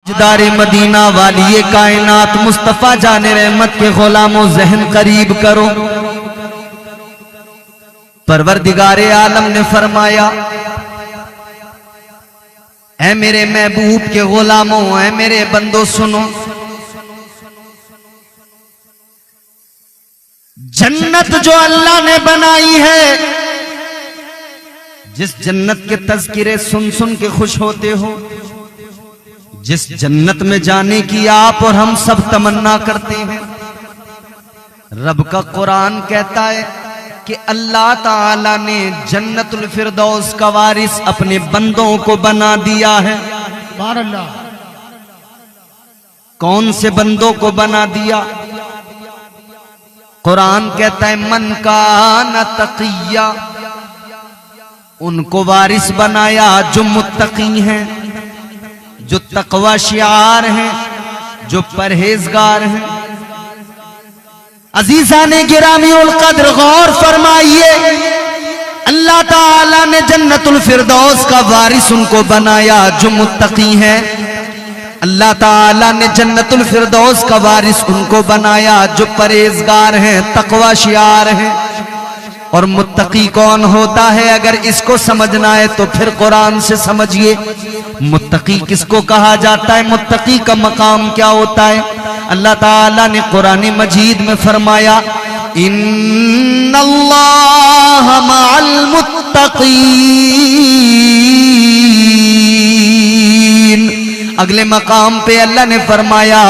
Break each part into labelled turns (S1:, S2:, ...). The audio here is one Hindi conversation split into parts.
S1: ताजदारे मदीना वाली कायनात मुस्तफा जाने रहमत के गुलामों जहन करीब करो। परवरदिगारे आलम ने फरमाया, ऐ मेरे महबूब के गुलामों, ऐ मेरे बंदो सुनो, जन्नत जो अल्लाह ने बनाई है, जिस जन्नत के तज़किरे सुन सुन के खुश होते हो, जिस जन्नत में जाने की आप और हम सब तमन्ना करते हैं, रब का कुरान कहता है कि अल्लाह ताला ने जन्नतुल फिरदौस का वारिस अपने बंदों को बना दिया है। कौन से बंदों को बना दिया? कुरान कहता है मन काना तकिया, उनको वारिस बनाया जो मुत्तकी हैं, जो तकवा शियार हैं, जो परहेजगार हैं। अजीज़ाने गिरामी उल कद्र गौर फरमाइए, अल्लाह ताला ने जन्नतुल फिरदौस का वारिस उनको बनाया जो मुत्तकी हैं। अल्लाह ताला ने जन्नतुल फिरदौस का वारिस उनको बनाया जो परहेजगार हैं, तकवा शियार हैं। और मुत्तकी कौन होता है? अगर इसको समझना है तो फिर कुरान से समझिए, मुत्तकी किसको कहा जाता है, मुत्तकी का मकाम क्या होता है। अल्लाह ताला ने कुरान मजीद में फरमाया, इन्नल्लाह मअल मुत्तकीन। अगले मकाम पे अल्लाह ने फरमाया,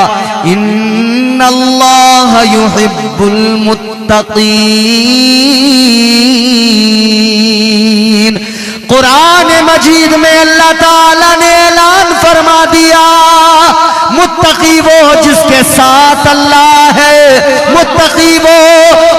S1: इन्नल्लाह युहिब्बुल मुत्तकीन। कुरान मजीद में अल्लाह ताला ने ऐलान फरमा दिया, मुत्तकी वो जिसके साथ अल्लाह है, मुत्तकी वो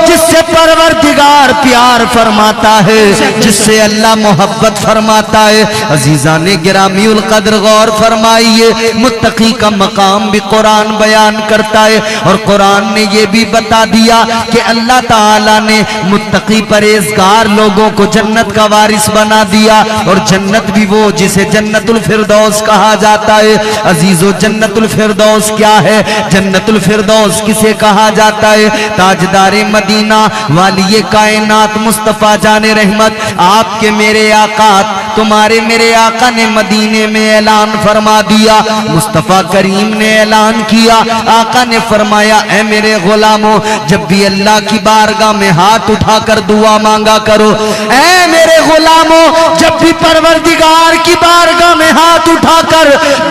S1: जिससे परवरदिगार प्यार फरमाता है, जिससे अल्लाह मोहब्बत फरमाता है। अजीज़ाने गिरामी उल कद्र गौर फरमाइए, मुत्तकी का मकाम भी कुरान बयान करता है। और कुरान ने ये भी बता दिया कि अल्लाह ताला ने मुत्तकी परहेजगार लोगों को जन्नत का वारिस बना दिया। और जन्नत भी वो जिसे जन्नतुल फिरदौस कहा जाता है। अजीजों, जन्नतुल फिरदौस क्या है? जन्नतुल फिरदौस किसे कहा जाता है? ताजदारे मदीना वाली कायनात मुस्तफा जाने रहमत, आपके मेरे आका, तुम्हारे मेरे आका ने मदीने में ऐलान फरमा दिया। मुस्तफा करीम ने ऐलान किया, आका ने फरमाया, ऐ मेरे गुलामों, जब भी अल्लाह की बारगाह में हाथ उठाकर दुआ मांगा करो। ऐ मेरे गुलामों, जब भी परवरदिगार की बारगाह में हाथ उठाकर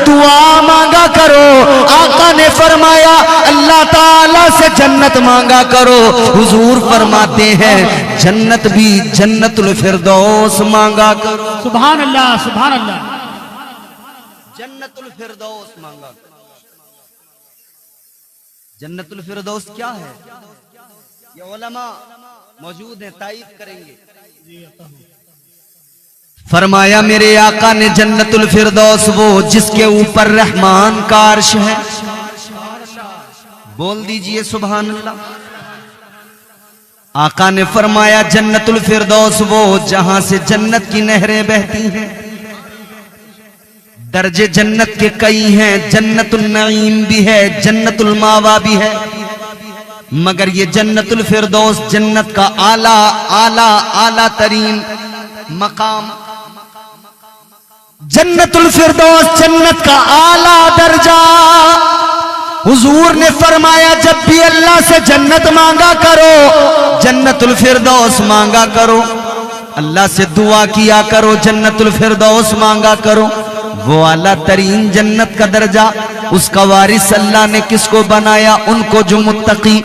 S1: दुआ मांगा करो। आका ने फरमाया, अल्लाह ताला से जन्नत मांगा करो। हुजूर फरमाते हैं, जन्नत भी जन्नतुल फिरदौस मांगा करो।
S2: सुभान अल्लाह, सुभान अल्लाह।
S1: जन्नतुल फिरदौस मांगा करो। जन्नतुल फिरदौस क्या है? ये उलमा मौजूद हैं, तायीद करेंगे। फरमाया मेरे आका ने, जन्नतुल फिरदौस वो जिसके ऊपर रहमान का अर्श है। बोल दीजिए सुभान अल्लाह। आका ने फरमाया, जन्नतुल फिरदौस वो जहां से जन्नत की नहरें बहती हैं। दर्जे जन्नत के कई हैं, जन्नतुल नईम भी है, जन्नतुल मावा भी है, मगर ये जन्नतुल फिरदौस जन्नत का आला आला आला तरीन मकाम। जन्नतुल फिरदौस जन्नत का आला दर्जा। हुजूर ने फरमाया, जब भी अल्लाह से जन्नत मांगा करो, जन्नतुल फिरदौस मांगा करो। अल्लाह से दुआ किया करो, जन्नतुल फिरदौस मांगा करो। वो आला तरीन जन्नत का दर्जा, उसका वारिस अल्लाह ने किसको बनाया? उनको जो मुत्तकी।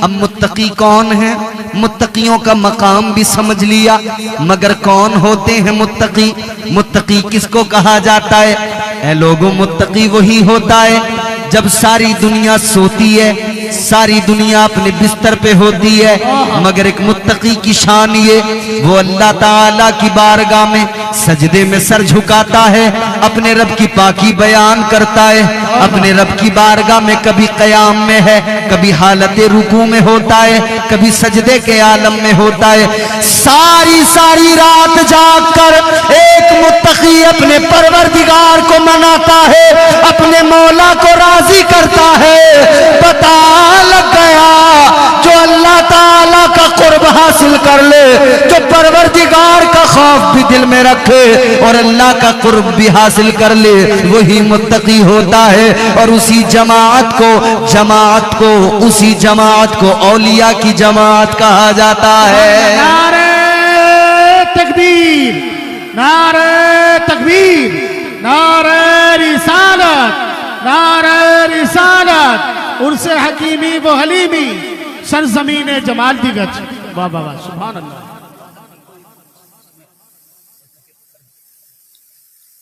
S1: अब मुत्तकी कौन है? मुत्तकियों का मकाम भी समझ लिया, मगर कौन होते हैं मुत्तकी? मुत्तकी किसको कहा जाता है? ऐ लोगों, मुत्तकी वही होता है जब सारी दुनिया सोती है, सारी दुनिया अपने बिस्तर पे होती है, मगर एक मुत्तकी की शान ये, वो अल्लाह ताला की बारगाह में सजदे में सर झुकाता है, अपने रब की पाकी बयान करता है, अपने रब की बारगाह में कभी कयाम में है, कभी हालत रुकू में होता है, कभी सजदे के आलम में होता है। सारी सारी रात जाग कर एक मुत्तकी अपने परवरदिगार को मनाता है, अपने मौला दिल में रखे और अल्लाह का कुर्ब भी हासिल कर ले, वही मुत्तकी होता है। और उसी जमात को औलिया की जमात कहा जाता है।
S2: नारे तकबीर, नारे तकबीर, नारे रिसालत, नारे रिसालत, उर्से हकीमी व हलीमी, सरजमीन जमाल दी गज। वाह वाह वाह, सुभान अल्लाह।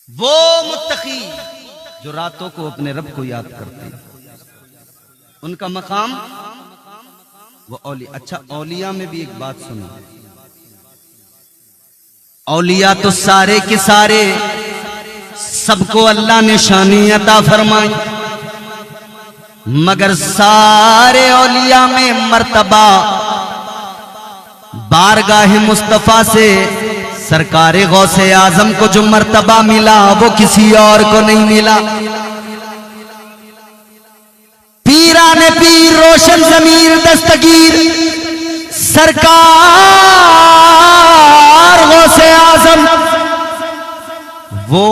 S1: वो मुत्तकी जो रातों को अपने रब को याद करते हैं, उनका मकाम वो औलिया। अच्छा, औलिया में भी एक बात सुनो, औलिया तो सारे के सारे सबको अल्लाह ने शानी अता फरमाई, मगर सारे औलिया में मर्तबा बारगाह मुस्तफा से सरकारे गौसे आजम को जो मर्तबा मिला वो किसी और को नहीं मिला। पीराने पीर रोशन जमीर दस्तगीर सरकार गौसे आजम, वो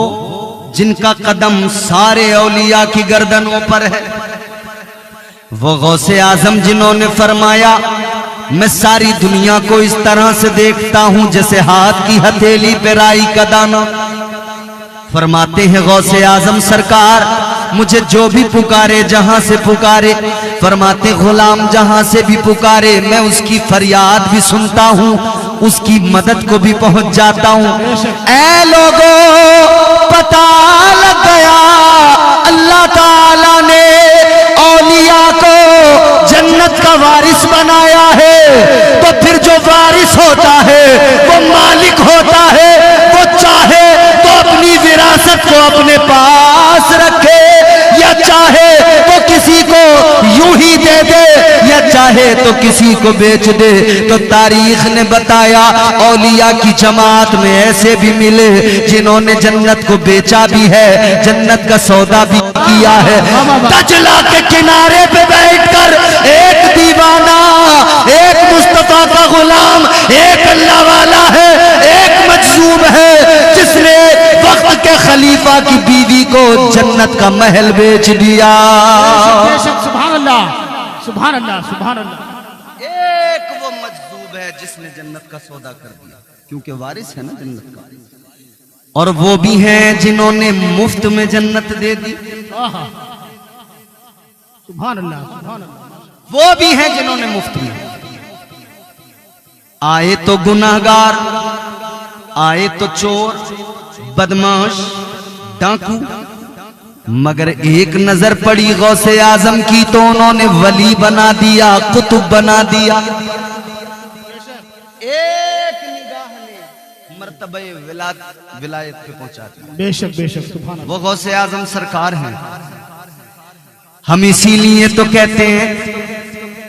S1: जिनका कदम सारे औलिया की गर्दनों पर है, वो गौसे आजम जिन्होंने फरमाया मैं सारी दुनिया को इस तरह से देखता हूं जैसे हाथ की हथेली पे राई का दाना। फरमाते हैं गौसे आजम सरकार, मुझे जो भी पुकारे जहां से पुकारे, फरमाते गुलाम जहां से भी पुकारे मैं उसकी फरियाद भी सुनता हूं, उसकी मदद को भी पहुंच जाता हूं। ऐ लोगों, पता लग गया अल्लाह ताला ने औलिया को जन्नत का वारिस बनाया है, तो फिर जो वारिस होता है वो मालिक होता है, वो चाहे तो अपनी विरासत को अपने पास रखे, या चाहे तो किसी को यूं ही दे दे, या चाहे तो किसी को बेच दे। तो तारीख ने बताया औलिया की जमात में ऐसे भी मिले जिन्होंने जन्नत को बेचा भी है, जन्नत का सौदा भी किया है। दजला के किनारे पे बैठकर एक दीवाना, एक मुस्तफा का गुलाम, एक अल्लाह वाला है, एक मजलूम है जिसने वक्त के खलीफा की बीवी को जन्नत का महल बेच दिया।
S2: सुभान अल्लाह, सुभान अल्लाह, सुभान अल्लाह।
S1: एक वो मजलूम है जिसने जन्नत का सौदा कर दिया, क्योंकि वारिस है ना जन्नत का। और वो भी हैं जिन्होंने मुफ्त में जन्नत दे दी।
S2: सुभान अल्लाह, सुभान अल्लाह।
S1: वो भी हैं जिन्होंने मुफ्त में, आए तो गुनाहगार, आए तो चोर, बदमाश, डाकू, मगर एक नजर पड़ी गौसे आजम की तो उन्होंने वली बना दिया, कुतुब बना दिया। एक निगाह ने मर्तबे विलायत पे पहुंचा दिया।
S2: बेशक बेशक, सुभान अल्लाह।
S1: वो गौसे आजम सरकार हैं। हम इसीलिए तो कहते हैं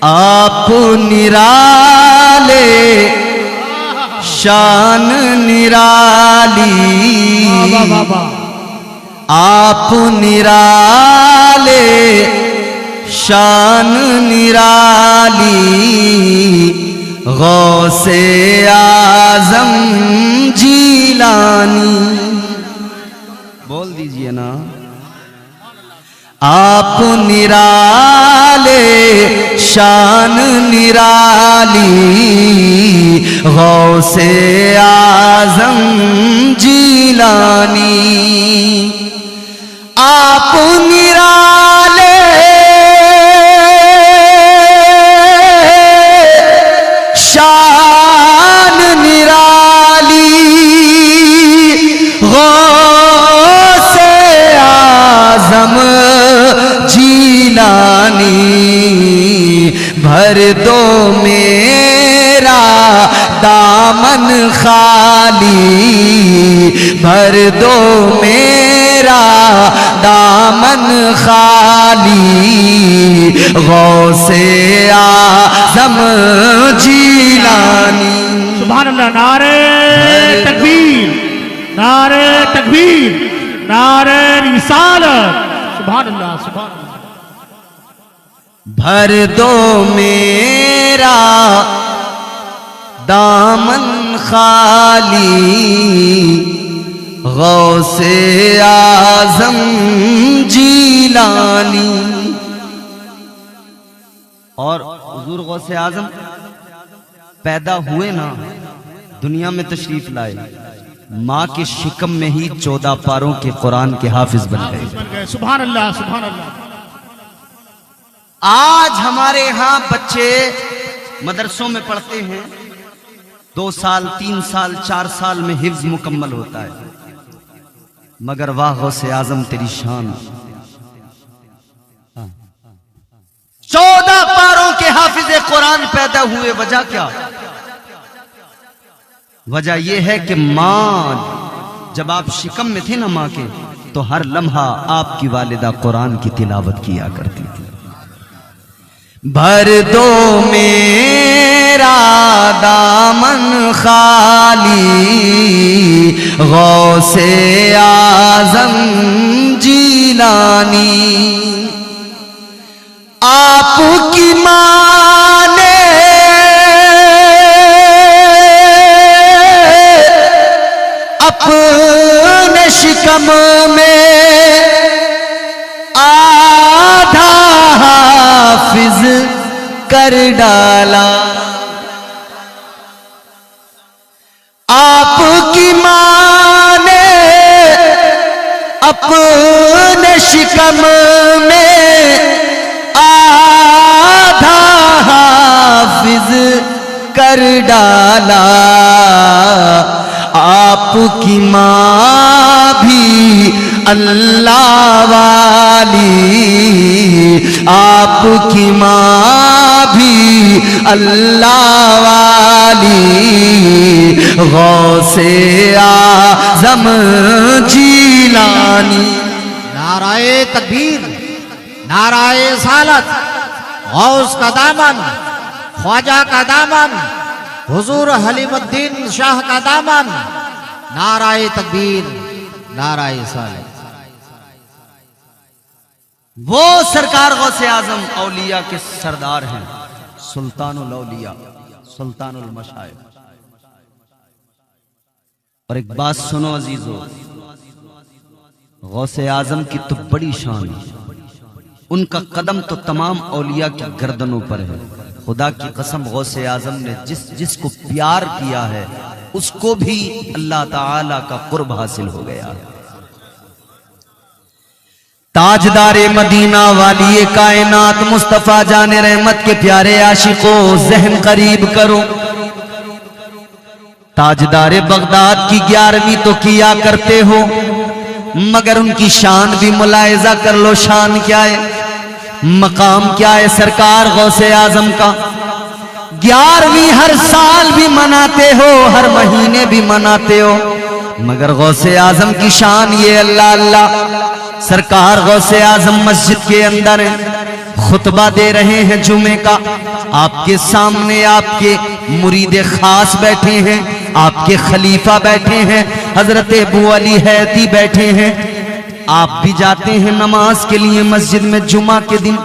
S1: आप निराले, शान निराली, आप निराले, शान निराली, गौसे आजम जीलानी। बोल दीजिए ना, आप निराले, शान निराली, गौसे आजम जीलानी। आप निराले, शान निराली, गौसे आजम जीलानी। भर दो मेरा दामन खाली, भर दो मेरा दामन खाली, गौसे आजम जीलानी।
S2: सुभान अल्लाह। नारे तकबीर, नारे तकबीर, नारे रिसालत। सुभान अल्लाह, सुभान अल्लाह।
S1: भर दो मेरा दामन खाली गौसे आजम जीलानी। और हुजूर गौसे आजम पैदा हुए ना, दुनिया में तशरीफ लाए, माँ के शिकम में ही 14 पारों के कुरान के हाफिज बन गए।
S2: सुभान अल्लाह, सुभान अल्लाह।
S1: आज हमारे यहाँ बच्चे मदरसों में पढ़ते हैं, 2 साल 3 साल 4 साल में हिफ्ज मुकम्मल होता है, मगर वाह गौसे आजम तेरी शान, 14 पारों के हाफिज कुरान पैदा हुए। वजह क्या? वजह यह है कि माँ जब आप शिकम में थे ना माँ के, तो हर लम्हा आपकी वालिदा कुरान की तिलावत किया करती थी। भर दो मेरा दामन खाली गौसे आजम जीलानी। आपकी माँ ने अपने शिकम में आधा हाफिज कर डाला। आपकी माँ ने अपने शिकम में आधा हाफिज कर डाला। आपकी माँ भी अल्लाह वाली, आपकी माँ भी अल्लाह वाली गौसे आज़म जीलानी।
S3: नाराए तकबीर, नाराए सालत, गौस का दामन, ख्वाजा का दामन, हुजूर हलीमुद्दीन शाह का दामन। नाराए तकबीर, नाराए सालत।
S1: वो सरकार गौसे आजम औलिया के सरदार हैं, सुल्तानुल औलिया, सुल्तानुल मशाइख। और एक बात सुनो अजीजों, गौसे आजम की तो बड़ी शान है, उनका कदम तो तमाम औलिया की गर्दनों पर है। खुदा की कसम, गौसे आजम ने जिसको प्यार किया है उसको भी अल्लाह ताला का कुर्ब हासिल हो गया है। ताजदारे मदीना वाली कायनात मुस्तफा जाने रहमत के प्यारे आशिकों, जहन करीब करो। ताजदारे बगदाद की 11वीं तो किया करते हो, मगर उनकी शान भी मुलायजा कर लो। शान क्या है, मकाम क्या है सरकार गौसे आजम का? 11वीं हर साल भी मनाते हो, हर महीने भी मनाते हो, मगर गौसे आजम की शान ये अल्लाह अल्लाह। सरकार गौसे आजम मस्जिद के अंदर है, खुतबा दे रहे हैं जुमे का। आपके सामने आपके मुरीद खास बैठे हैं, आपके खलीफा बैठे हैं, हजरत अबू अली हैती बैठे हैं। आप भी जाते हैं नमाज के लिए मस्जिद में जुमा के दिन।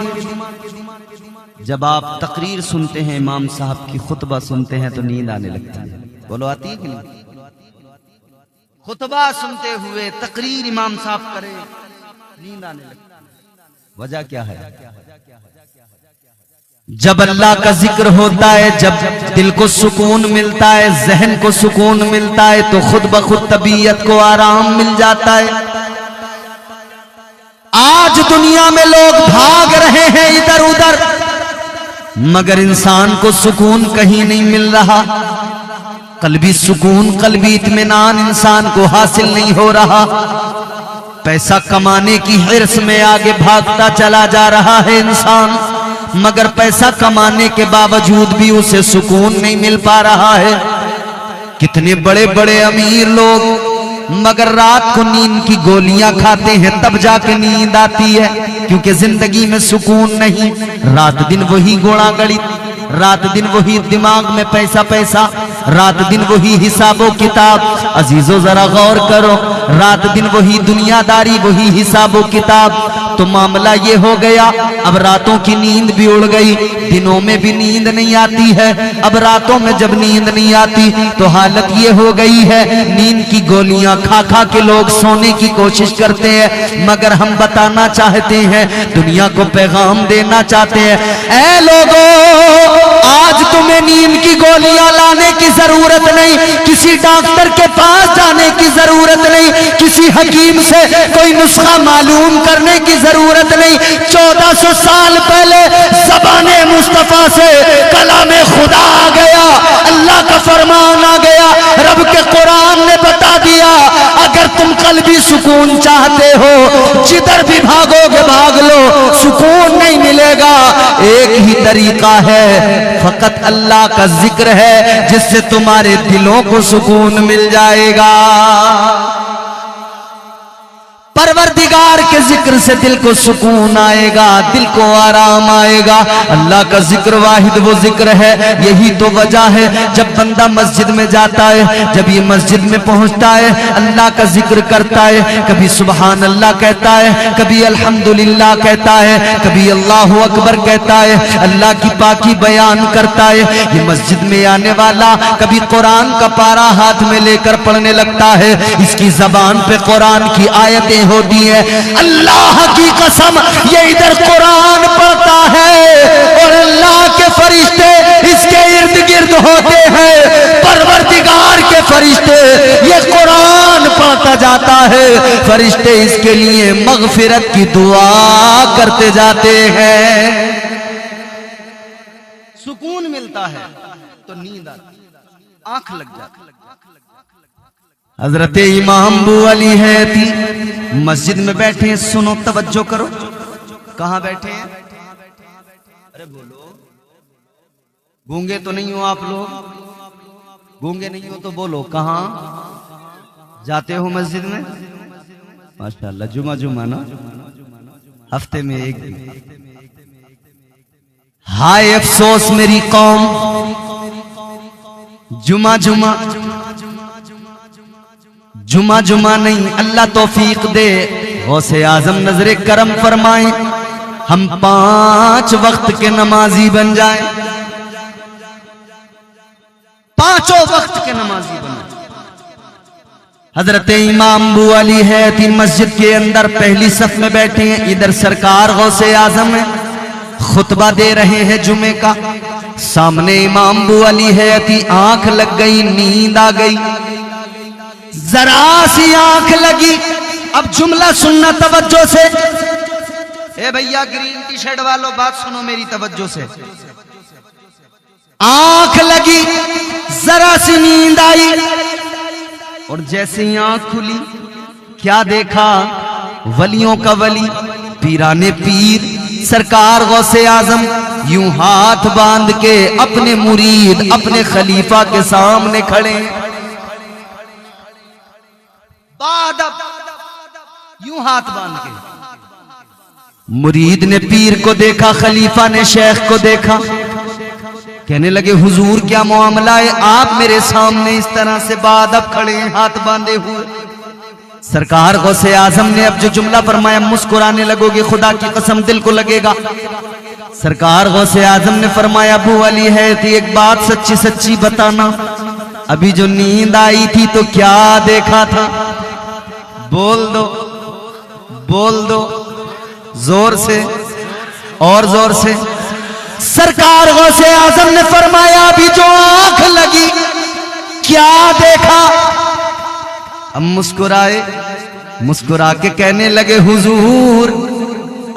S1: जब आप तकरीर सुनते हैं, इमाम साहब की खुतबा सुनते हैं, तो नींद आने लगती है। बोलो आती है कि नहीं? खुतबा सुनते हुए तकरीर इमाम साहब करे, नींद आने लगती है। वजह क्या है? जब अल्लाह का जिक्र होता है, जब दिल को सुकून मिलता है, जहन को सुकून मिलता है, तो खुद ब खुद तबीयत को आराम मिल जाता है। आज दुनिया में लोग भाग रहे हैं इधर उधर, मगर इंसान को सुकून कहीं नहीं मिल रहा। कल्बी सुकून, कल्बी इत्मीनान इंसान को हासिल नहीं हो रहा। पैसा कमाने की हिर्स में आगे भागता चला जा रहा है इंसान, मगर पैसा कमाने के बावजूद भी उसे सुकून नहीं मिल पा रहा है। कितने बड़े बड़े अमीर लोग मगर रात को नींद की गोलियां खाते हैं, तब जाके नींद आती है, क्योंकि जिंदगी में सुकून नहीं। रात दिन वही घोड़ा गड़ी, रात दिन वही दिमाग में पैसा पैसा, रात दिन वही हिसाबो किताब। अजीजो जरा गौर करो, रात दिन वही दुनियादारी, वही हिसाबो किताब। तो मामला ये हो गया, अब रातों की नींद भी उड़ गई, दिनों में भी नींद नहीं आती है। अब रातों में जब नींद नहीं आती तो हालत ये हो गई है, नींद की गोलियां खा खा के लोग सोने की कोशिश करते हैं। मगर हम बताना चाहते हैं, दुनिया को पैगाम देना चाहते हैं, ऐ लोगों, आज तुम्हें नींद की गोलियां लाने की जरूरत नहीं, किसी डॉक्टर के पास जाने की जरूरत नहीं, किसी हकीम से कोई नुस्खा मालूम करने की जरूरत नहीं। 1400 साल पहले ज़बाने मुस्तफा से कलामे खुदा आ गया, अल्लाह का फरमान आ गया, रब के कुरान ने बता दिया, अगर तुम कल्बी सुकून चाहते हो, जिधर भी भागोगे भाग लो, सुकून नहीं मिलेगा। एक ही तरीका है, फकत अल्लाह का जिक्र है, जिससे तुम्हारे दिलों को सुकून मिल जाएगा। परवरदिगार के जिक्र से दिल को सुकून आएगा, दिल को आराम आएगा। अल्लाह का जिक्र वाहिद वो जिक्र है। यही तो वजह है, जब बंदा मस्जिद में जाता है, जब ये मस्जिद में पहुंचता है, अल्लाह का जिक्र करता है, कभी सुबहान अल्लाह कहता है, कभी अल्हम्दुलिल्लाह कहता है, कभी अल्लाहु अकबर कहता है, अल्लाह की पाकी बयान करता है। ये मस्जिद में आने वाला कभी कुरान का पारा हाथ में लेकर पढ़ने लगता है, इसकी जबान पे कुरान की आयतें होती है। अल्लाह की कसम, ये इधर कुरान पढ़ता है और अल्लाह के फरिश्ते इसके इर्द गिर्द होते हैं। परवरदिगार के फरिश्ते ये कुरान पढ़ता जाता है, फरिश्ते इसके लिए मगफिरत की दुआ करते जाते हैं। सुकून मिलता है तो नींद आती है, आंख लग जाती है। हजरत इमाम अबू अली है थी, मस्जिद में बैठे हैं, सुनो तवज्जो करो। कहां बैठे हैं? अरे बोलो, गूंगे तो नहीं हो आप लोग? गूंगे नहीं हो तो बोलो, कहां जाते हो मस्जिद में? माशाल्लाह, जुमा जुमा ना, हफ्ते में एक दिन। हाय अफसोस मेरी कौम, जुमा जुमा जुमा जुमा नहीं। अल्लाह तौफीक दे, गौसे आजम नजरे करम फरमाए, हम 5 वक्त के नमाजी बन जाएं, 5 वक्त के नमाजी बन जाएं। हजरत इमाम अबू अली है थी, मस्जिद के अंदर पहली सफ में बैठे हैं। इधर सरकार गौसे आजम है, खुतबा दे रहे हैं जुमे का। सामने इमाम अबू अली है थी, आंख लग गई, नींद आ गई, जरा सी आंख लगी। अब जुमला सुनना तवज्जो से। ए भैया ग्रीन टी शर्ट वालों, बात सुनो मेरी तवज्जो से। आंख लगी, जरा सी नींद आई, और जैसे ही आंख खुली, क्या देखा? वलियों का वली, पीराने पीर, सरकार गौसे आजम यूं हाथ बांध के अपने मुरीद, अपने खलीफा के सामने खड़े, यूं हाथ बांध के। मुरीद ने पीर को देखा, खलीफा ने शेख को देखा, कहने लगे हुजूर क्या मामला है, आप मेरे सामने इस तरह से बादब खड़े हैं हाथ बांधे हुए। सरकार गौसे आजम ने अब जो जुमला फरमाया, मुस्कुराने लगोगे, खुदा की कसम दिल को लगेगा। सरकार गौसे आजम ने फरमाया, अबू अली है तो एक बात सच्ची सच्ची बताना, अभी जो नींद आई थी तो क्या देखा था? बोल दो, बोल दो, जोर से और जोर से। सरकार गौसे आजम ने फरमाया, अभी जो आंख लगी क्या देखा? अब मुस्कुराए, मुस्कुरा के कहने लगे, हुजूर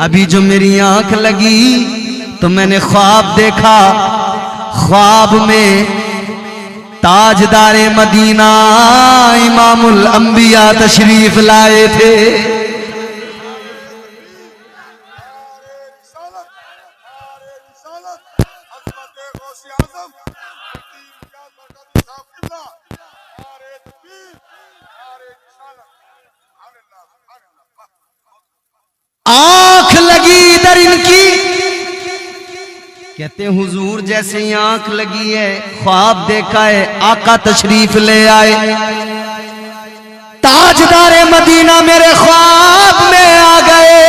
S1: अभी जो मेरी आंख लगी तो मैंने ख्वाब देखा, ख्वाब में ताजदारे मदीना इमामुल अंबिया तशरीफ लाए थे। आंख लगी इधर इनकी, कहते हैं हुजूर जैसे ही आंख लगी है ख्वाब देखा है, आका तशरीफ ले आए, ताजदारे मदीना मेरे ख्वाब में आ गए।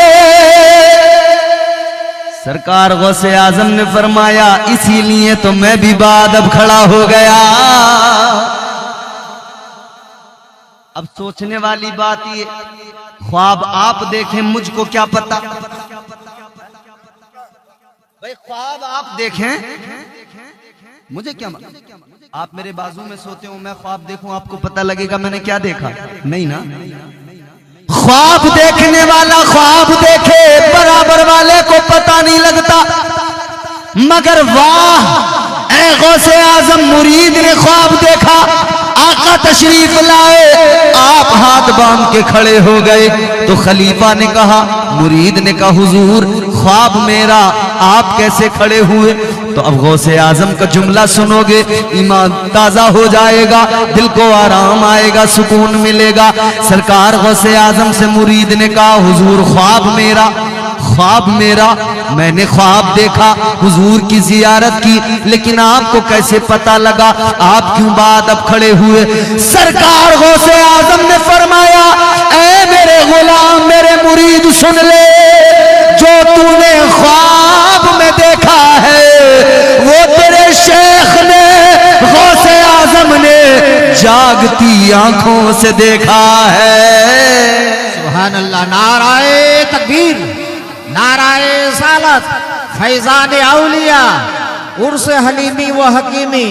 S1: सरकार गौसे आजम ने फरमाया इसीलिए तो मैं भी बाद अब खड़ा हो गया। अब सोचने वाली बात ये, ख्वाब आप देखें मुझको क्या पता, भाई ख्वाब आप देखें मुझे क्या आप मेरे बाजू में सोते हो, मैं ख्वाब देखूं आपको पता लगेगा मैंने क्या देखा? नहीं ना। ख्वाब देखने वाला ख्वाब देखे बराबर वाले को पता नहीं लगता, मगर वाह ऐ गौसे आजम मुरीद ने ख्वाब देखा, आका तशरीफ लाए, आप हाथ बांध के खड़े हो गए। तो खलीफा ने कहा, मुरीद ने कहा हुजूर ख्वाब मेरा, आप कैसे खड़े हुए? तो अब गौसे आजम का जुमला सुनोगे ईमान ताजा हो जाएगा, दिल को आराम आएगा, सुकून मिलेगा। सरकार गौसे आजम से मुरीद ने कहा हुजूर ख्वाब मेरा, ख्वाब मेरा, मैंने ख्वाब देखा, हुजूर की जियारत की, लेकिन आपको कैसे पता लगा? आप क्यों बाद अब खड़े हुए? सरकार गौसे आजम ने फरमाया ऐ मेरे गुलाम मेरे मुरीद सुन ले, जो तूने ख्वाब में देखा है वो तेरे शेख ने गौसे आजम ने जागती आंखों से देखा है।
S3: सुभान अल्लाह। नाराए तकबीर, नाराए सालत, फैजान औलिया, उर्स हलीमी व हकीमी,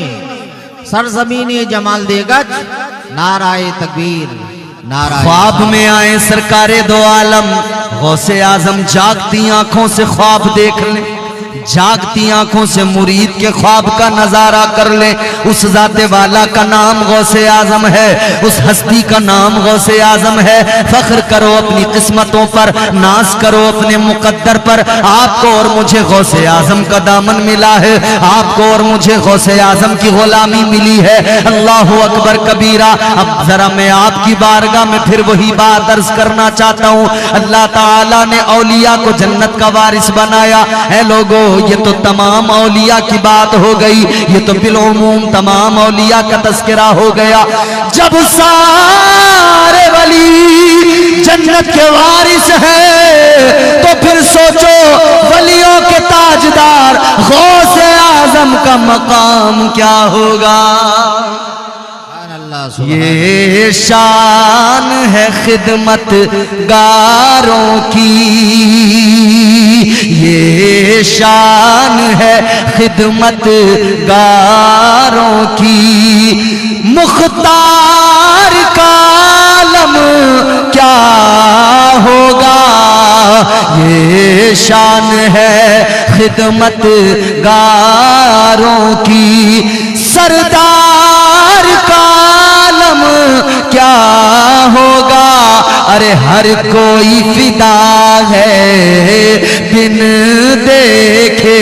S3: सरजमीनी जमाल देगज, नाराए तकबीर, नाराए।
S1: ख्वाब में आए सरकारे दो आलम गौसे आजम, जागती आंखों से ख्वाब देख लें, जागती आंखों से मुरीद के ख्वाब का नजारा कर ले। उस जाते वाला का नाम गौसे आजम है, उस हस्ती का नाम गौसे आजम है। फख्र करो अपनी किस्मतों पर, नाज करो अपने मुकद्दर पर। आपको और मुझे गौसे आजम का दामन मिला है, आपको और मुझे गौसे आजम की गुलामी मिली है। अल्लाह अकबर कबीरा। अब जरा मैं आपकी बारगाह में फिर वही बात अर्ज करना चाहता हूँ। अल्लाह ताला ने औलिया को जन्नत का वारिस बनाया है। लोगों ये तो तमाम औलिया की बात हो गई, ये तो बिलउमूम तमाम औलिया का तस्करा हो गया। जब सारे वली जन्नत के वारिस हैं तो फिर सोचो वलियों के ताजदार गौसे आजम का मकाम क्या होगा। ये शान है खिदमत गारों की, ये शान है खिदमत गारों की। मुख्तार का आलम क्या होगा, ये शान है खिदमत गारों की। सरदार का आलम क्या होगा, अरे हर कोई फिदा है बिन देखे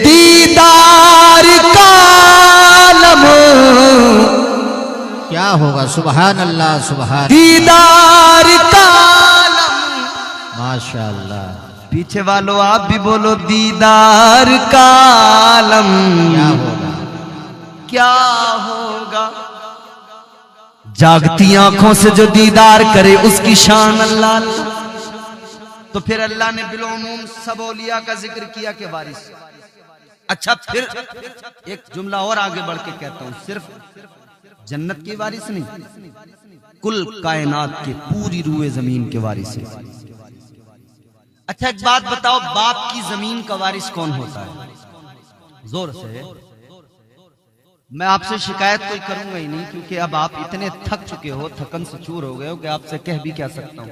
S1: दीदार का आलम
S3: क्या होगा। सुभान अल्लाह, सुभान
S1: दीदार का आलम।
S3: माशाअल्लाह।
S1: पीछे वालों आप भी बोलो दीदार का आलम
S3: क्या होगा,
S1: क्या होगा। जागती आंखों से जो दीदार करे उसकी शान अल्लाह। तो फिर अल्लाह ने बिलउमूम सब औलिया का जिक्र किया के वारिस। अच्छा फिर एक जुमला और आगे बढ़ के कहता हूं, सिर्फ जन्नत के वारिस नहीं, कुल कायनात के पूरी रूए जमीन के वारिस है। अच्छा एक बात बताओ, बाप की जमीन का वारिस कौन होता है? जोर से। मैं आपसे शिकायत कोई करूंगा ही नहीं, क्योंकि अब आप इतने थक चुके हो, थकन से चूर हो गए हो कि आपसे कह भी क्या सकता हूं।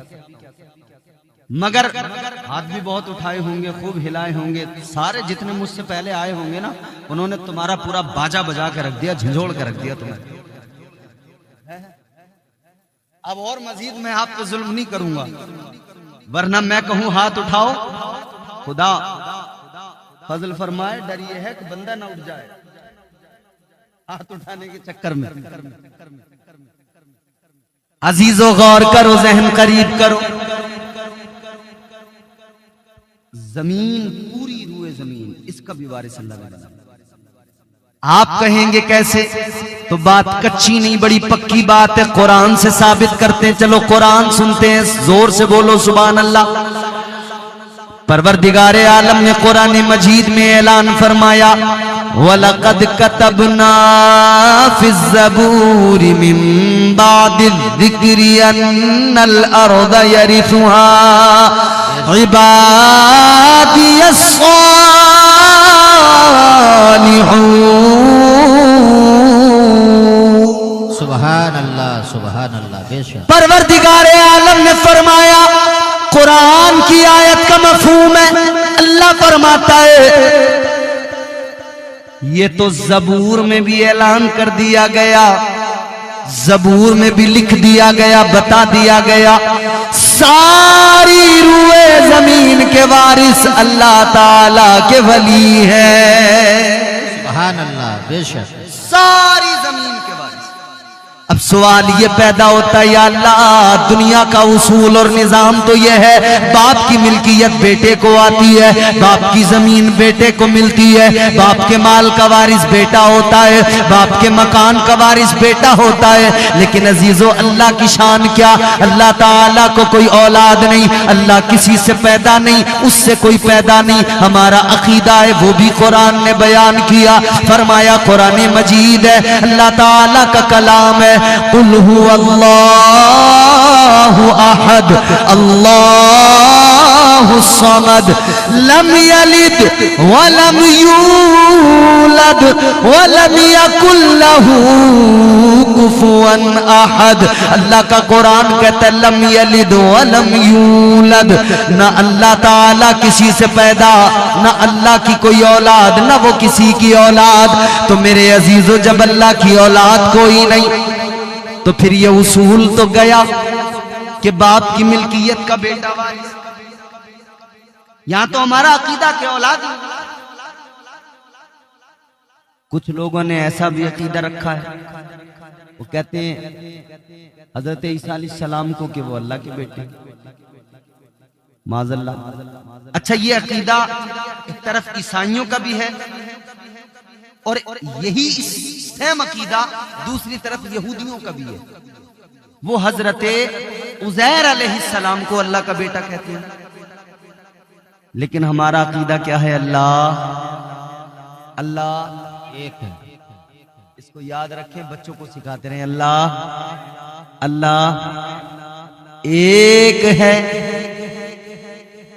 S1: मगर हाथ भी बहुत उठाए होंगे, खूब हिलाए होंगे। सारे जितने मुझसे पहले आए होंगे ना, उन्होंने तुम्हारा पूरा बाजा बजा के रख दिया, झंझोड़ के रख दिया तुम्हें। अब और मजीद मैं आप पे जुल्म नहीं करूंगा, वरना मैं कहूं हाथ उठाओ, खुदा फजल फरमाए, डर ये है कि बंदा ना उठ जाए हाथ उठाने के चक्कर में। अजीजो गौर करो, जहन करीब करो। जमीन पूरी रूए जमीन, इसका भी वारिस अल्लाह बना। आप कहेंगे कैसे? तो बात कच्ची नहीं, बड़ी पक्की बात है, कुरान से साबित करते हैं। चलो कुरान सुनते हैं, जोर से बोलो सुभान अल्लाह। परवरदिगारे आलम ने कुरान मजीद में ऐलान फरमाया, वलक़द कतबना फ़िज़्ज़बूरि मिन बादिल ज़िक्रि अन्नल अर्ज़ यरिथुहा इबादियस सालिहून।
S3: सुभान अल्लाह बेशक।
S1: परवरदिगारे आलम ने फरमाया, कुरान की आयत का मफहूम है, अल्लाह फरमाता है, ये तो जबूर में भी ऐलान कर दिया गया, जबूर में भी लिख दिया गया, बता दिया गया, सारी रूए जमीन के वारिस अल्लाह ताला के वली है।
S3: सुभान अल्लाह बेशक।
S1: सारी जमीन के वारिस। अब सवाल ये पैदा होता है, या अल्लाह दुनिया का उसूल और निजाम तो यह है, बाप की मिल्कियत बेटे को आती है, बाप की जमीन बेटे को मिलती है, बाप के माल का वारिस बेटा होता है, बाप के मकान का वारिस बेटा होता है। लेकिन अजीजो अल्लाह की शान क्या, अल्लाह ताला को कोई औलाद नहीं, अल्लाह किसी से पैदा नहीं, उससे कोई पैदा नहीं। हमारा अकीदा है, वो भी कुरान ने बयान किया, फरमाया कुरान मजीद है, अल्लाह ताला का कलाम है, कुल हुवल्लाहु अहद अल्लाहु समद लम यलिद वलम यूलद वलम यकुल लहू कुफुवन अहद। अल्लाह का कुरान कहता है, लम यलिद वलम यूलद, ना अल्लाह ताला किसी से पैदा, ना अल्लाह की कोई औलाद, ना वो किसी की औलाद। तो मेरे अजीजों, जब अल्लाह की औलाद कोई नहीं, तो फिर ये उसूल तो गया कि बाप की मिल्कियत का बेटा वारिस। यहां तो हमारा अकीदा के औलाद। कुछ लोगों ने ऐसा भी अकीदा रखा है, वो कहते हैं हजरत ईसा अलैहिस्सलाम को कि वो अल्लाह के बेटे, माज़अल्लाह। अच्छा, ये अकीदा एक तरफ ईसाइयों का भी है और यही सेम अकीदा दूसरी तरफ यहूदियों का भी है। वो हजरत उज़ैर अलैहिस्सलाम को अल्लाह का बेटा कहते हैं। लेकिन हमारा अकीदा क्या है? अल्लाह एक है। इसको याद रखें, बच्चों को सिखाते रहे, अल्लाह एक है,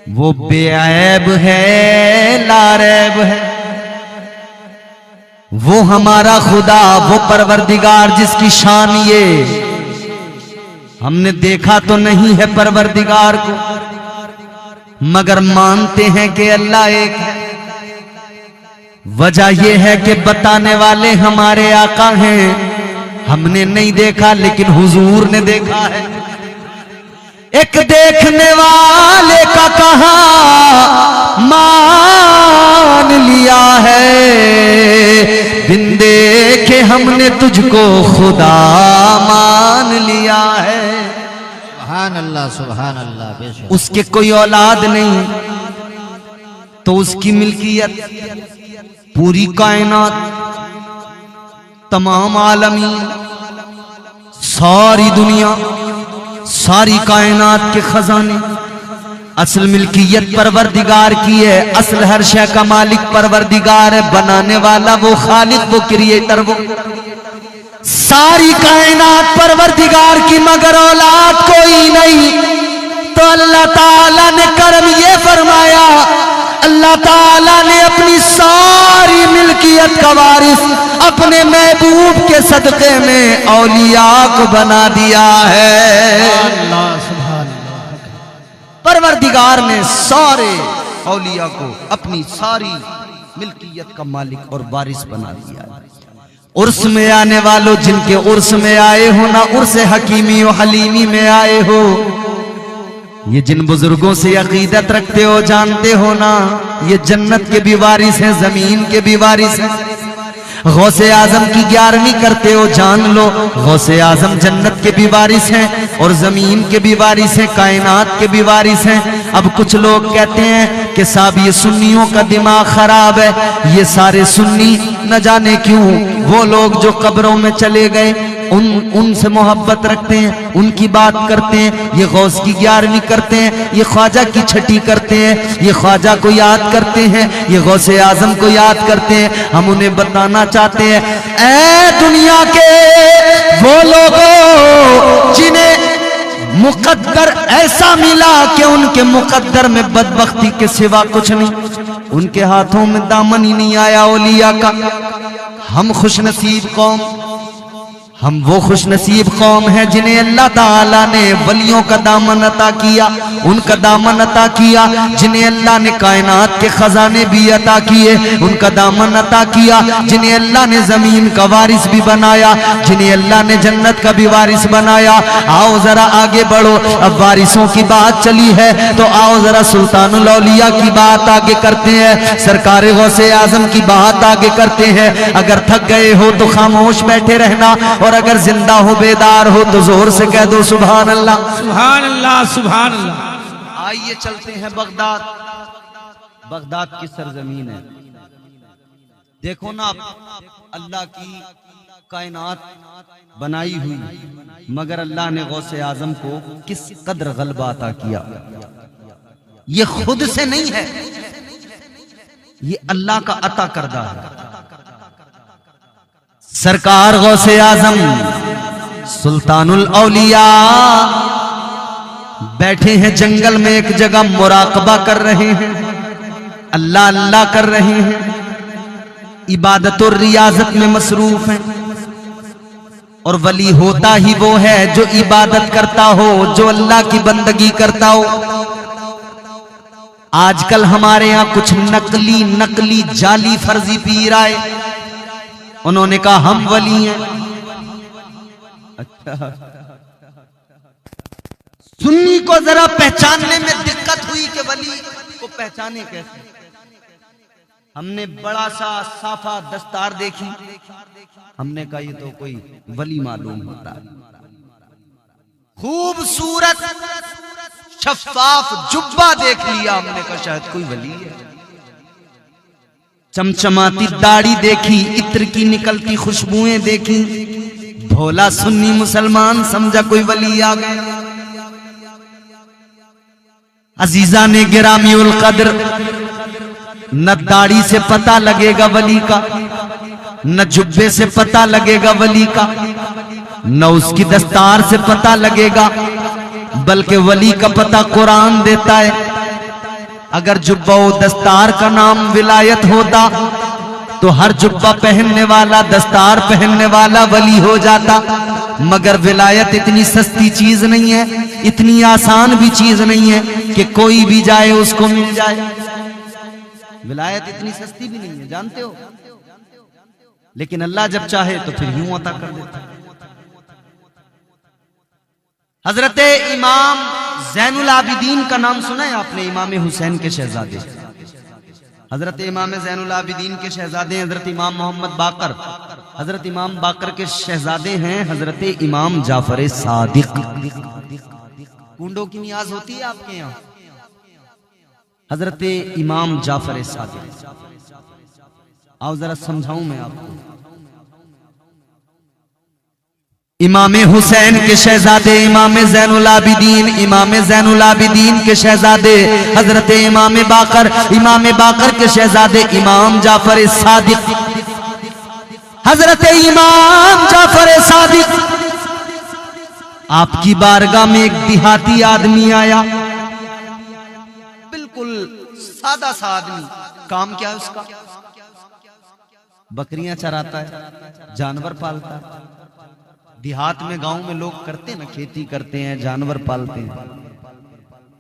S1: वो बेऐब है, लारैब है। वो हमारा खुदा, वो परवरदिगार जिसकी शान ये, हमने देखा तो नहीं है परवरदिगार को, मगर मानते हैं कि अल्लाह एक है। वजह यह है कि बताने वाले हमारे आका हैं, हमने नहीं देखा लेकिन हुजूर ने देखा है। एक देखने वाले का कहा मान लिया है, बिन देखे हमने तुझको खुदा मान लिया है।
S3: सुभान अल्लाह बेशक।
S1: उसके कोई औलाद नहीं, तो उसकी मिल्कियत पूरी कायनात, तमाम आलमीन, सारी दुनिया, सारी कायनात के खजाने, असल मिल्कियत परवरदिगार की है। असल हर शय का मालिक परवरदिगार है, बनाने वाला वो खालिक, वो क्रिएटर, वो सारी कायनात परवरदिगार की, मगर औलाद कोई नहीं। तो अल्लाह ताला ने करम ये फरमाया, अल्लाह ताला ने अपनी सारी मिल्कियत का वारिस अपने महबूब के सदक़े में औलिया को बना दिया है। परवरदिगार ने सारे औलिया को अपनी सारी मिल्कियत का मालिक और वारिस बना दिया है। उर्स में आने वालों, जिनके उर्स में आए हो ना, उर्स हकीमी और हलीमी में आए हो, ये जिन बुजुर्गों से अकीदत रखते हो, जानते हो ना, ये जन्नत के भी वारिस हैं, जमीन के भी वारिस हैं। गौसे आजम की 11वीं करते हो, जान लो गौसे आजम जन्नत के भी वारिस हैं और जमीन के भी वारिस हैं, कायनात के भी वारिस हैं। अब कुछ लोग कहते हैं कि साहब ये सुन्नियों का दिमाग खराब है, ये सारे सुन्नी न जाने क्यों वो लोग जो कब्रों में चले गए उनसे मोहब्बत रखते हैं, उनकी बात करते हैं, ये गौस की 11वीं करते हैं, ये ख्वाजा की 6ठी करते हैं, ये ख्वाजा को याद करते हैं, ये गौसे आजम को याद करते हैं। हम उन्हें बताना चाहते हैं, ऐ दुनिया के वो लोगों जिन्हें मुकद्दर ऐसा मिला कि उनके मुकद्दर में बदबख्ती के सिवा कुछ नहीं, उनके हाथों में दामन ही नहीं आया औलिया का। हम खुशनसीब कौम, हम वो खुशनसीब कौम है जिन्हें अल्लाह ताला ने वलियों का दामन अता किया, उनका दामन अता किया, जिन्हें अल्लाह ने कायनात के खजाने भी अता किए, उनका दामन अता किया, जिन्हें अल्लाह ने जमीन का वारिस भी बनाया, जिन्हें अल्लाह ने जन्नत का भी वारिस बनाया। आओ जरा आगे बढ़ो, अब वारिसों की बात चली है तो आओ जरा सुल्तानुल औलिया की बात आगे करते हैं, सरकार गौसे आजम की बात आगे करते हैं। अगर थक गए हो तो खामोश बैठे रहना, और अगर जिंदा हो बेदार हो तो जोर से कह दो सुभान अल्लाह,
S2: सुभान अल्लाह, सुभान अल्लाह।
S1: आइए चलते हैं बगदाद। बगदाद की सरजमीन है, देखो ना अल्लाह की कायनात बनाई हुई, मगर अल्लाह ने गौसे आजम को किस कदर गलबा अता किया। ये खुद से नहीं है, ये अल्लाह का अता करदा है। सरकार गौसे आजम सुल्तानुल औलिया बैठे हैं जंगल में एक जगह, मुराकबा कर रहे हैं, अल्लाह अल्लाह कर रहे हैं, इबादत और रियाजत में मसरूफ हैं। और वली होता ही वो है जो इबादत करता हो, जो अल्लाह की बंदगी करता हो। आजकल हमारे यहां कुछ नकली जाली फर्जी पीर आए, उन्होंने कहा हम वली हैं। अच्छा, सुन्नी को जरा पहचानने में दिक्कत हुई कि वली को पहचाने कैसे। हमने बड़ा सा साफा दस्तार देखी, हमने कहा ये तो कोई वली मालूम होता है। खूबसूरत शफाफ जुब्बा देख लिया, हमने कहा शायद कोई वली है। चमचमाती दाढ़ी देखी, इत्र की निकलती खुशबुएं देखी, भोला सुन्नी मुसलमान समझा कोई वली आ गया। अजीजा ने गिरामी उल कद्र, न दाढ़ी से पता लगेगा वली का, न जुब्बे से पता लगेगा वली का, न उसकी दस्तार से पता लगेगा, बल्कि वली का पता कुरान देता है। अगर जुब्बा व दस्तार का नाम विलायत होता तो हर जुब्बा पहनने वाला, दस्तार पहनने वाला वली हो जाता, मगर विलायत इतनी सस्ती चीज नहीं है, इतनी आसान भी चीज नहीं है कि कोई भी जाए उसको मिल जाए। विलायत इतनी सस्ती भी नहीं है, जानते हो, लेकिन अल्लाह जब चाहे तो फिर यूं अता कर देता है। हजरत इमाम ज़ैनुल आबिदीन का नाम सुना है आपने? इमाम हुसैन के शहजादे, हजरत इमाम ज़ैनुल आबिदीन के शहजादे हजरत इमाम मोहम्मद बाकर, हजरत इमाम बाकर के शहजादे हैं हजरत इमाम जाफर सादिक। कुंडों की नियाज होती है आपके यहाँ? हजरत इमाम जाफर सादिक, आओ जरा समझाऊं मैं आपको। इमाम हुसैन के शहजादे इमाम ज़ैनुल आबिदीन, इमाम ज़ैनुल आबिदीन के शहजादे हजरत इमाम बाकर, इमाम बाकर के शहजादे इमाम जाफर सादिक। हजरत इमाम जाफर सादिक, आपकी बारगाह में एक देहाती आदमी आया, बिल्कुल सादा सा आदमी। काम क्या है उसका? बकरियां चराता है, जानवर पालता है। देहात में, गांव में लोग करते ना, खेती करते हैं, जानवर पालते हैं।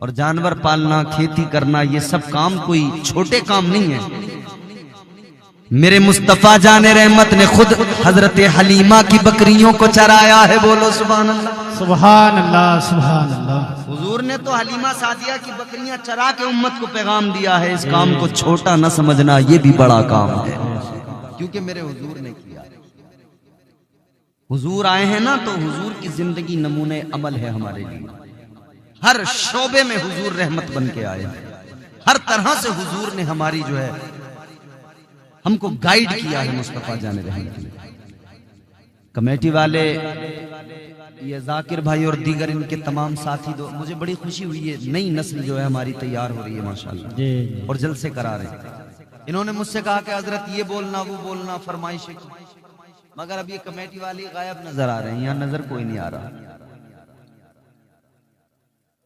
S1: और जानवर पालना, खेती करना, ये सब काम कोई छोटे काम नहीं है। मेरे मुस्तफा जाने रहमत ने खुद हजरत हलीमा की बकरियों को चराया है। बोलो सुभान अल्लाह,
S2: सुभान अल्लाह, सुभान अल्लाह।
S1: हुजूर ने तो हलीमा सादिया की बकरियां चरा के उम्मत को पैगाम दिया है, इस काम को छोटा न समझना, ये भी बड़ा काम है। क्योंकि मेरे हुजूर ने किया। हुजूर आए हैं ना, तो हुजूर की जिंदगी नमूने अमल है हमारे लिए। हर शोबे में हुजूर रहमत बन के आए हैं। हर तरह से हुजूर ने हमारी जो है हमको गाइड किया है मुस्तफा जाने रहमत। कमेटी वाले, ये जाकिर भाई और दीगर इनके तमाम साथी, दो मुझे बड़ी खुशी हुई है। नई नस्ल जो है हमारी तैयार हो रही है माशाल्लाह, और जलसे करा रहे हैं। इन्होंने मुझसे कहा कि हजरत ये बोलना वो बोलना, फरमाइश, मगर अब ये कमेटी वाले गायब नजर आ रहे हैं, यहाँ नजर कोई नहीं आ रहा।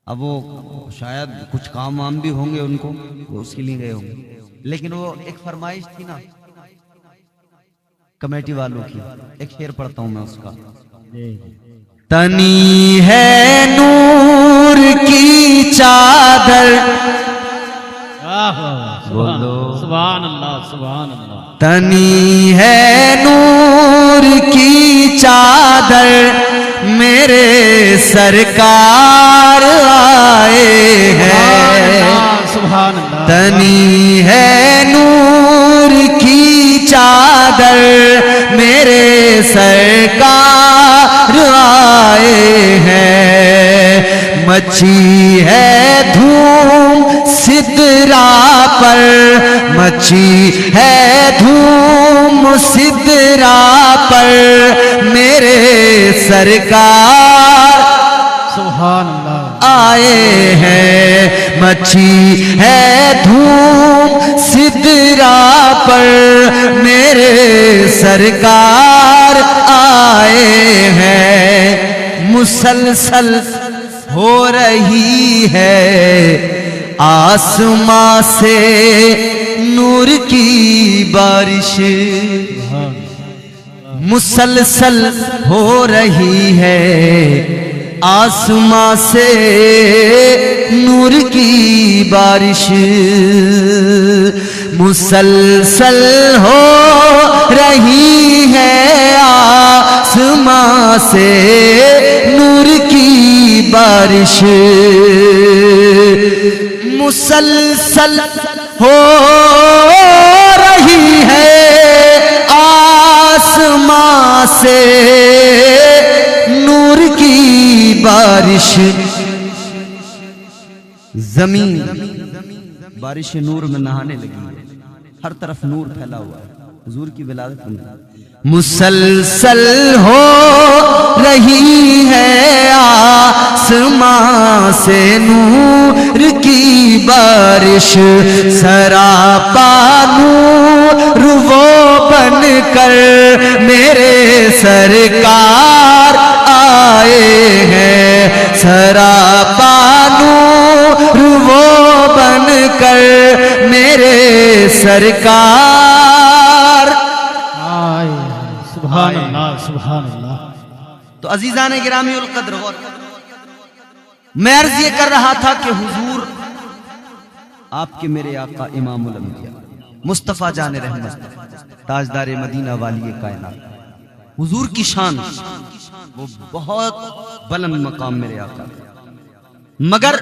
S1: अब वो शायद कुछ काम वाम भी होंगे उनको, वो उसके लिए गए होंगे। लेकिन वो एक फरमाइश थी ना कमेटी वालों की, एक शेर पढ़ता हूं मैं उसका। तनी है नूर की चादर, बोलो
S2: सुभान अल्लाह, सुभान अल्लाह।
S1: तनी है नूर की चादर, मेरे सरकार आए हैं।
S2: सुभान अल्लाह।
S1: तनी है नूर की चादर, मेरे सरकार आए हैं। मची है धूम सिदरा पर, मची है धूम सिदरा पर, मेरे सरकार
S2: सुभान अल्लाह
S1: आए हैं। मची है धूम सिदरा पर, मेरे सरकार आए हैं। मुसलसल हो रही है आसमां से नूर की बारिश, मुसलसल हो रही है आसमां से नूर की बारिश, मुसलसल हो रही है आसमां से नूर की बारिश, मुसलसल हो रही है आसमां से नूर की बारिश। जमीन बारिश नूर में नहाने लगी है, हर तरफ नूर फैला हुआ है हुजूर की विलादत में। मुसलसल हो रही है आसमां से नूर की बारिश, सरापा नूर वो बन कर मेरे सरकार आए हैं। सरापा नूर वो बन कर मेरे सरकार
S2: आए। सुभान अल्लाह, सुभान अल्लाह।
S1: तो अजीजान गिरामी उल कद्र, गौर, मैं अर्ज ये कर रहा था कि हुजूर आपके मेरे आका इमामुल अंबिया मुस्तफा जाने रहमत ताजदार मदीना वाली कायनात, हुजूर की शान वो बहुत बुलंद मकाम मेरे आका का। मगर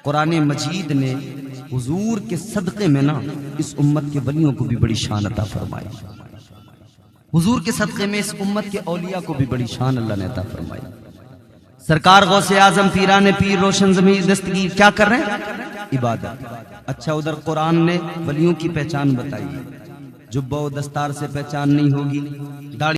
S1: कुरान मजीद ने हुजूर के सदक़े में ना इस उम्मत के वलियों को भी बड़ी शान अता फरमाई। हुजूर के सदक़े में इस उम्मत के औलिया को भी बड़ी शान अल्लाह ने अता फरमाई। सरकार गौसे आजम पीराने पीर रोशन ज़मीर दस्तगीर क्या कर रहे हैं? इबादत। अच्छा, उधर कुरान ने वलियों की पहचान बताई, जुब्बा व दस्तार से पहचान नहीं होगी, दाढ़ी